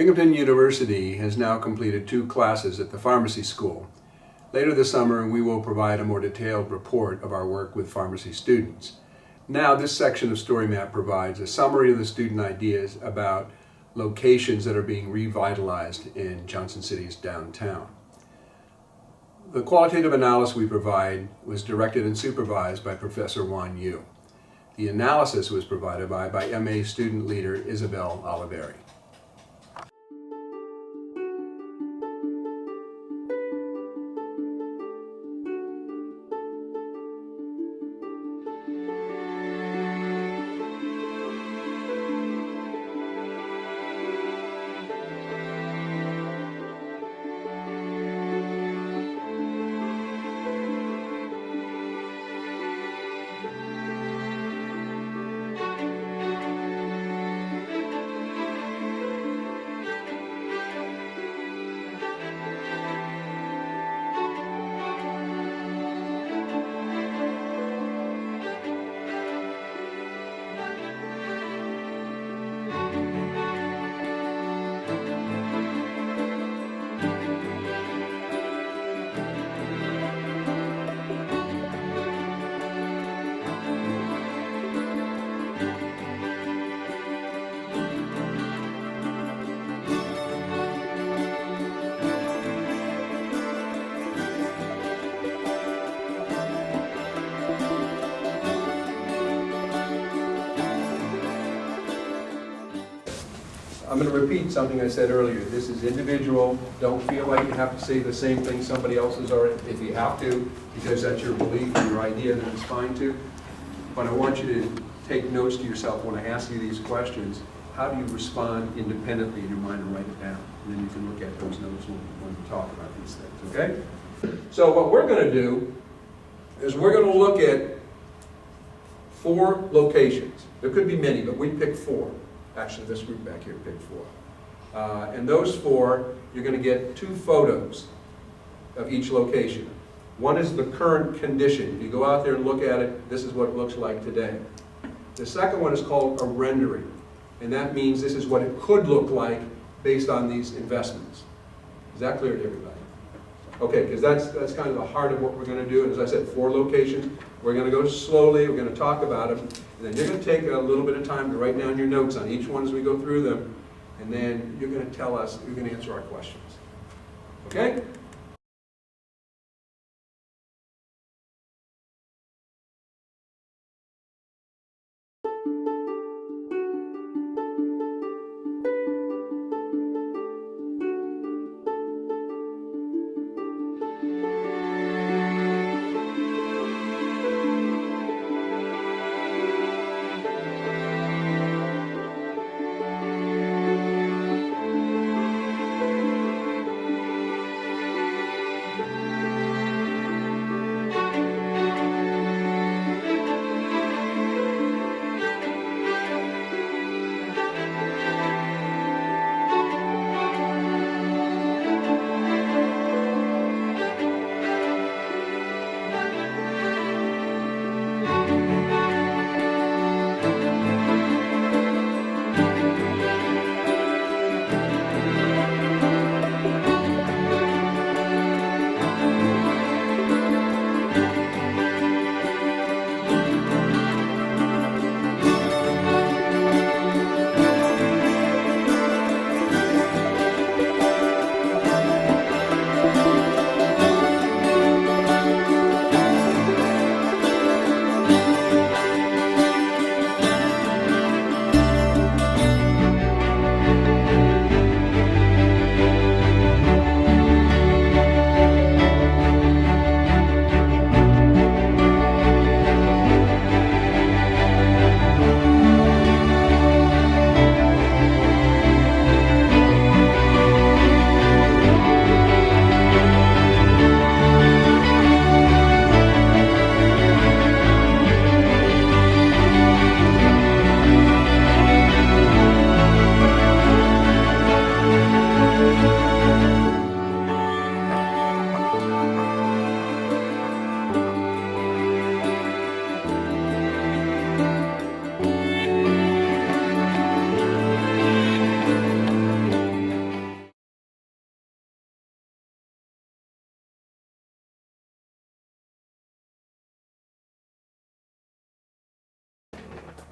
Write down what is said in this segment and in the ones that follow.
Binghamton University has now completed 2 classes at the pharmacy school. Later this summer, we will provide a more detailed report of our work with pharmacy students. Now, this section of StoryMap provides a summary of the student ideas about locations that are being revitalized in Johnson City's downtown. The qualitative analysis we provide was directed and supervised by Professor Wan Yu. The analysis was provided by MA student leader Isabel Oliveri. I'm going to repeat something I said earlier. This is individual. Don't feel like you have to say the same thing somebody else has already. If you have to, because that's your belief or your idea, then it's fine to. But I want you to take notes to yourself when I ask you these questions. How do you respond independently in your mind and write it down? And then you can look at those notes when we talk about these things, okay? So what we're going to do is we're going to look at 4 locations. There could be many, but we picked 4. Actually, this group back here picked 4. And those 4, you're going to get 2 photos of each location. One is the current condition. If you go out there and look at it, this is what it looks like today. The second one is called a rendering. And that means this is what it could look like based on these investments. Is that clear to everybody? Okay, because that's kind of the heart of what we're going to do. And as I said, 4 locations. We're going to go slowly. We're going to talk about them. And then you're going to take a little bit of time to write down your notes on each one as we go through them. And then you're going to tell us, you're going to answer our questions. Okay?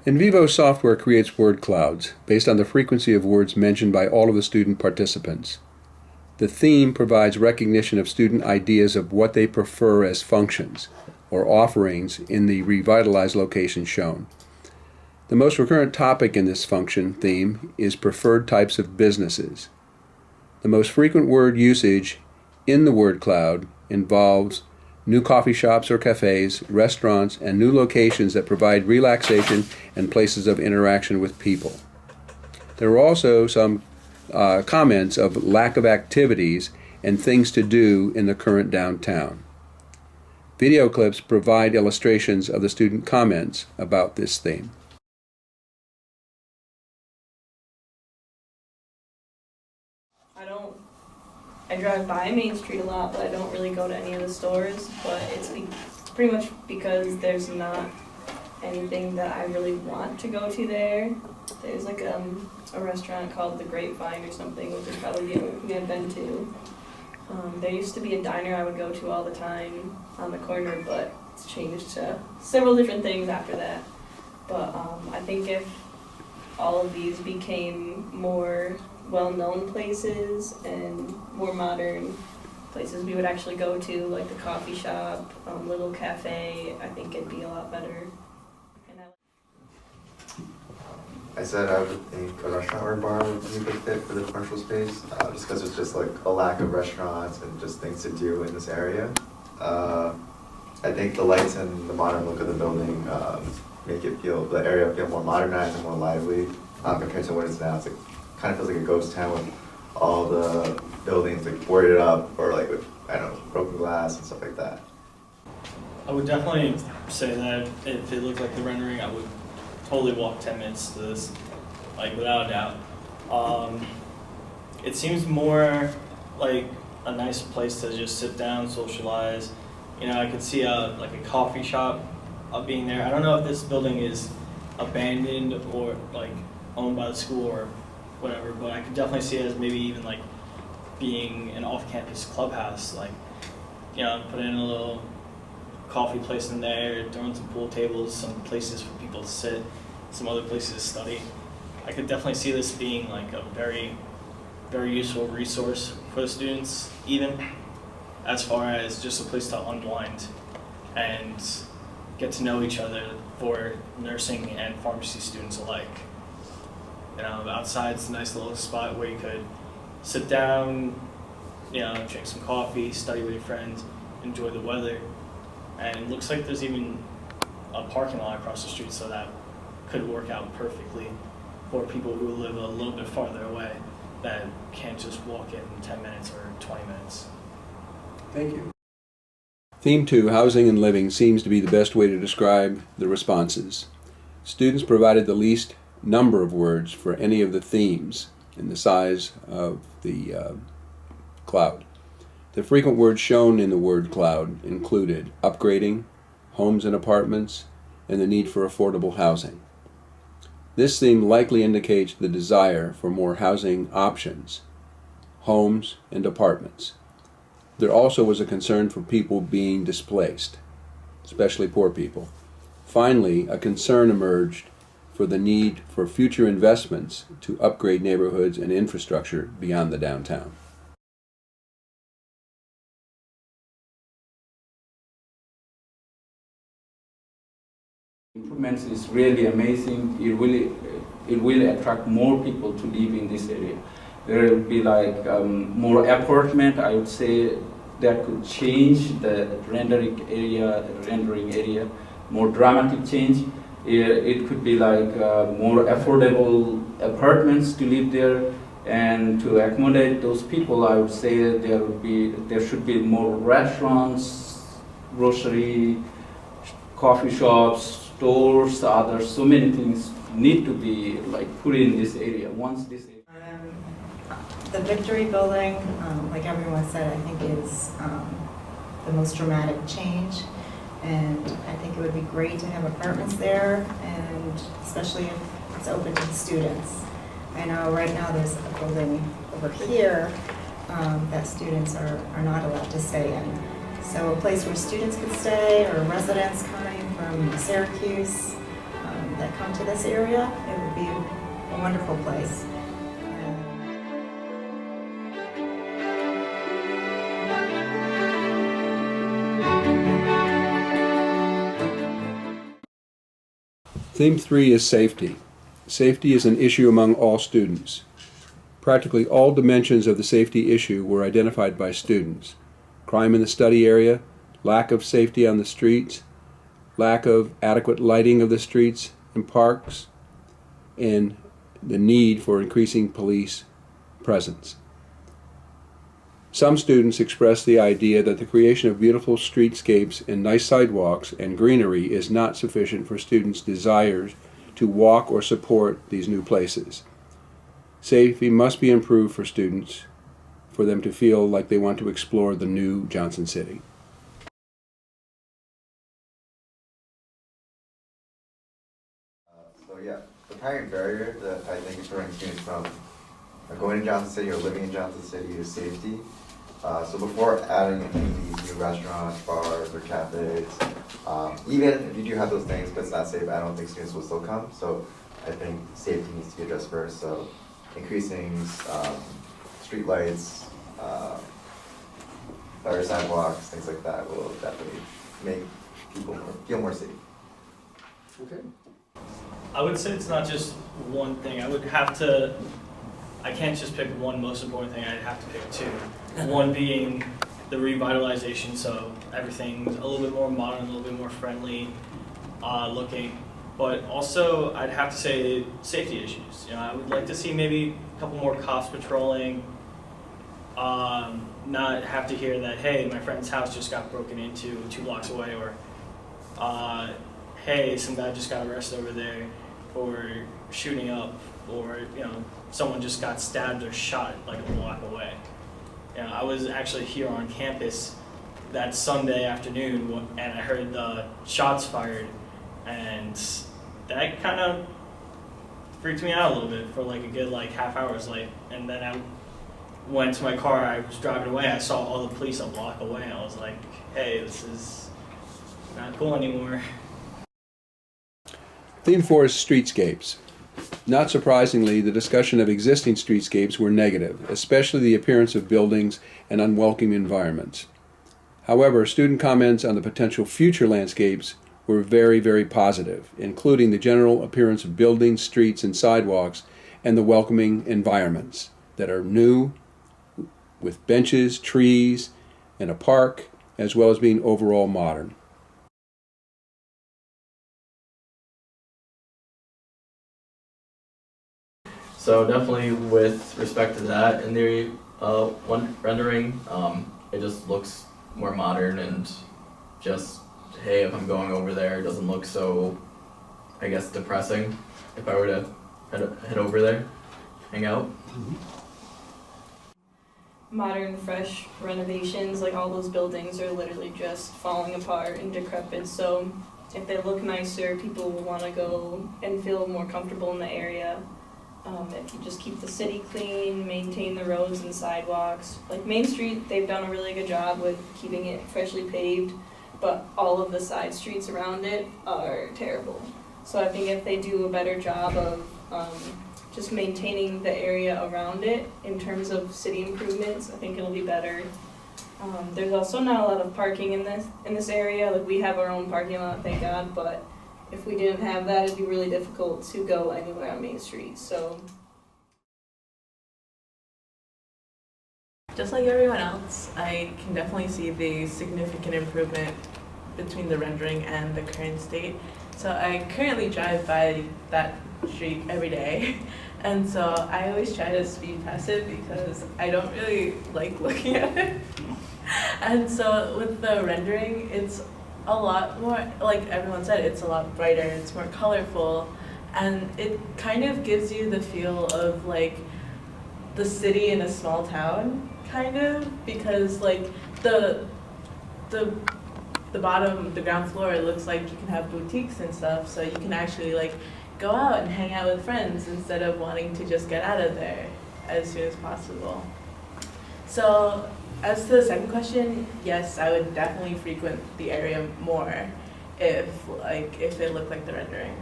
NVivo software creates word clouds based on the frequency of words mentioned by all of the student participants. The theme provides recognition of student ideas of what they prefer as functions or offerings in the revitalized location shown. The most recurrent topic in this function theme is preferred types of businesses. The most frequent word usage in the word cloud involves new coffee shops or cafes, restaurants, and new locations that provide relaxation and places of interaction with people. There are also some comments of lack of activities and things to do in the current downtown. Video clips provide illustrations of the student comments about this theme. I drive by Main Street a lot, but I don't really go to any of the stores, but it's pretty much because there's not anything that I really want to go to there. There's like a restaurant called The Grapevine or something, which is probably the only thing I've been to. There used to be a diner I would go to all the time on the corner, but it's changed to several different things after that. But I think if all of these became more well-known places and more modern places we would actually go to, like the coffee shop, little cafe, I think it'd be a lot better. I said I would think a restaurant or a bar would be a good fit for the commercial space, just because there's just like a lack of restaurants and just things to do in this area. I think the lights and the modern look of the building make the area feel more modernized and more lively compared to what it is now. It's like, kind of feels like a ghost town with all the buildings like boarded up or like with, I don't know, broken glass and stuff like that. I would definitely say that if it looked like the rendering, I would totally walk 10 minutes to this, like without a doubt. It seems more like a nice place to just sit down, socialize. You know, I could see like a coffee shop being there. I don't know if this building is abandoned or like owned by the school or whatever, but I could definitely see it as maybe even like being an off-campus clubhouse, like, you know, put in a little coffee place in there, throwing some pool tables, some places for people to sit, some other places to study. I could definitely see this being like a very, very useful resource for the students, even as far as just a place to unwind and get to know each other for nursing and pharmacy students alike. You know, outside's a nice little spot where you could sit down, you know, drink some coffee, study with your friends, enjoy the weather. And it looks like there's even a parking lot across the street, so that could work out perfectly for people who live a little bit farther away that can't just walk in 10 minutes or 20 minutes. Thank you. Theme 2, Housing and Living, seems to be the best way to describe the responses. Students provided the least number of words for any of the themes in the size of the cloud. The frequent words shown in the word cloud included upgrading, homes and apartments, and the need for affordable housing. This theme likely indicates the desire for more housing options, homes and apartments. There also was a concern for people being displaced, especially poor people. Finally, a concern emerged for the need for future investments to upgrade neighborhoods and infrastructure beyond the downtown. Improvements is really amazing. It will attract more people to live in this area. There will be like more apartment. I would say that could change the rendering area, more dramatic change. It could be like more affordable apartments to live there, and to accommodate those people, I would say there should be more restaurants, grocery, coffee shops, stores, others. So many things need to be like put in this area. The Victory Building, like everyone said, I think is the most dramatic change. And I think it would be great to have apartments there, and especially if it's open to the students. I know right now there's a building over here that students are not allowed to stay in. So a place where students could stay, or residents coming from Syracuse, that come to this area. It would be a wonderful place. And Theme 3 is safety. Safety is an issue among all students. Practically all dimensions of the safety issue were identified by students. Crime in the study area, lack of safety on the streets, lack of adequate lighting of the streets and parks, and the need for increasing police presence. Some students expressed the idea that the creation of beautiful streetscapes and nice sidewalks and greenery is not sufficient for students' desires to walk or support these new places. Safety must be improved for students for them to feel like they want to explore the new Johnson City. So yeah, the primary barrier that I think is preventing students from going to Johnson City or living in Johnson City is safety. So before adding any of these new restaurants, bars, or cafes, even if you do have those things but it's not safe, I don't think students will still come. So I think safety needs to be addressed first. So increasing street lights, better sidewalks, things like that will definitely make people feel more safe. Okay. I would say it's not just one thing. I can't just pick one most important thing. I'd have to pick two. One being the revitalization, so everything's a little bit more modern, a little bit more friendly looking. But also, I'd have to say safety issues. You know, I would like to see maybe a couple more cops patrolling. Not have to hear that, hey, my friend's house just got broken into 2 blocks away, or hey, some guy just got arrested over there for shooting up, or you know, someone just got stabbed or shot like a block away. You know, I was actually here on campus that Sunday afternoon, and I heard the shots fired, and that kind of freaked me out a little bit for like a good half hour. And then I went to my car, I was driving away, I saw all the police a block away, and I was like, hey, this is not cool anymore. Theme 4 is streetscapes. Not surprisingly, the discussion of existing streetscapes were negative, especially the appearance of buildings and unwelcoming environments. However, student comments on the potential future landscapes were very, very positive, including the general appearance of buildings, streets, and sidewalks, and the welcoming environments that are new, with benches, trees, and a park, as well as being overall modern. So definitely with respect to that, in the one rendering, it just looks more modern and just, hey, if I'm going over there, it doesn't look so, I guess, depressing if I were to head over there, hang out. Modern, fresh renovations, like all those buildings are literally just falling apart and decrepit. So if they look nicer, people will want to go and feel more comfortable in the area. If you just keep the city clean, maintain the roads and sidewalks. Like Main Street, they've done a really good job with keeping it freshly paved, but all of the side streets around it are terrible. So I think if they do a better job of just maintaining the area around it in terms of city improvements, I think it'll be better. There's also not a lot of parking in this area. Like we have our own parking lot, thank God, but if we didn't have that, it'd be really difficult to go anywhere on Main Street. So, just like everyone else, I can definitely see the significant improvement between the rendering and the current state. So I currently drive by that street every day, and so I always try to speed past it because I don't really like looking at it. And so with the rendering, it's a lot more, like everyone said, it's a lot brighter, it's more colorful, and it kind of gives you the feel of like the city in a small town, kind of, because like the bottom, the ground floor, it looks like you can have boutiques and stuff, so you can actually like go out and hang out with friends instead of wanting to just get out of there as soon as possible. So as to the second question, yes, I would definitely frequent the area more if it looked like the rendering.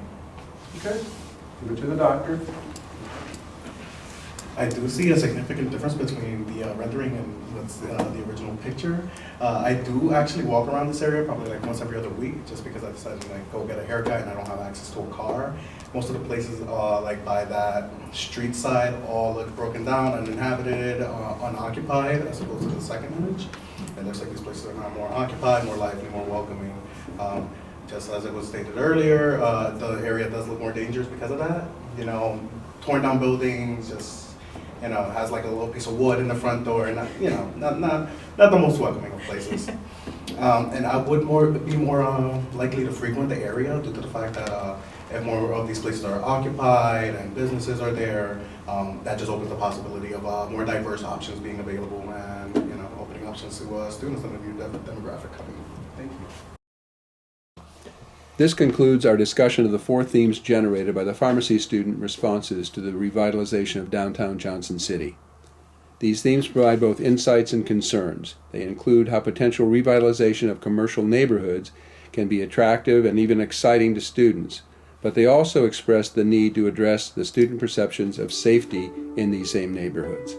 Okay, give it to the doctor. I do see a significant difference between the rendering and what's the original picture. I do actually walk around this area probably like once every other week, just because I decided to like go get a haircut and I don't have access to a car. Most of the places like by that street side all look broken down, uninhabited, unoccupied, as opposed to the second image. It looks like these places are now more occupied, more lively, more welcoming. Just as it was stated earlier, the area does look more dangerous because of that. You know, torn down buildings, just, you know, has like a little piece of wood in the front door, and not the most welcoming of places. And I would be more likely to frequent the area due to the fact that if more of these places are occupied and businesses are there, that just opens the possibility of more diverse options being available and, you know, opening options to students in the new demographic coming. Thank you. This concludes our discussion of the 4 themes generated by the pharmacy student responses to the revitalization of downtown Johnson City. These themes provide both insights and concerns. They include how potential revitalization of commercial neighborhoods can be attractive and even exciting to students, but they also express the need to address the student perceptions of safety in these same neighborhoods.